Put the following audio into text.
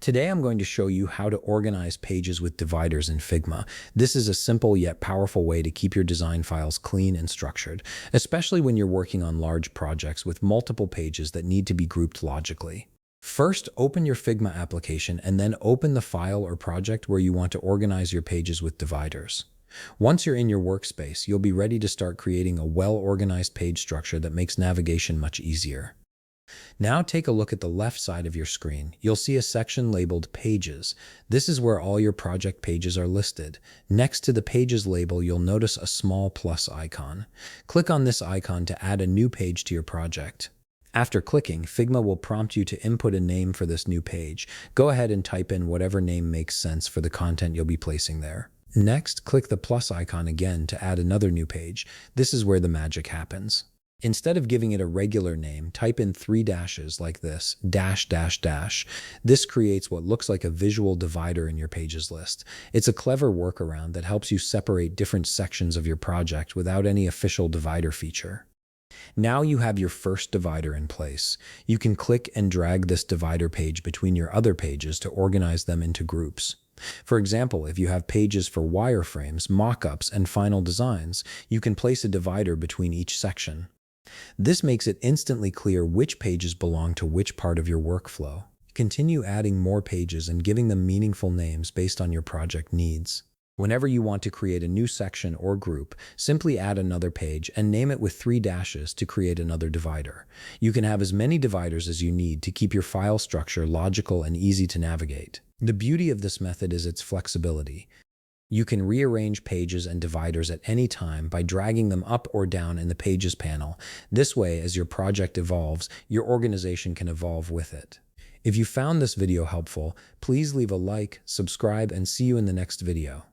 Today I'm going to show you how to organize pages with dividers in Figma. This is a simple yet powerful way to keep your design files clean and structured, especially when you're working on large projects with multiple pages that need to be grouped logically. First, open your Figma application and then open the file or project where you want to organize your pages with dividers. Once you're in your workspace, you'll be ready to start creating a well-organized page structure that makes navigation much easier. Now take a look at the left side of your screen. You'll see a section labeled Pages. This is where all your project pages are listed. Next to the Pages label, you'll notice a small plus icon. Click on this icon to add a new page to your project. After clicking, Figma will prompt you to input a name for this new page. Go ahead and type in whatever name makes sense for the content you'll be placing there. Next, click the plus icon again to add another new page. This is where the magic happens. Instead of giving it a regular name, type in 3 dashes like this, dash, dash, dash. This creates what looks like a visual divider in your pages list. It's a clever workaround that helps you separate different sections of your project without any official divider feature. Now you have your first divider in place. You can click and drag this divider page between your other pages to organize them into groups. For example, if you have pages for wireframes, mockups, and final designs, you can place a divider between each section. This makes it instantly clear which pages belong to which part of your workflow. Continue adding more pages and giving them meaningful names based on your project needs. Whenever you want to create a new section or group, simply add another page and name it with 3 dashes to create another divider. You can have as many dividers as you need to keep your file structure logical and easy to navigate. The beauty of this method is its flexibility. You can rearrange pages and dividers at any time by dragging them up or down in the Pages panel. This way, as your project evolves, your organization can evolve with it. If you found this video helpful, please leave a like, subscribe, and see you in the next video.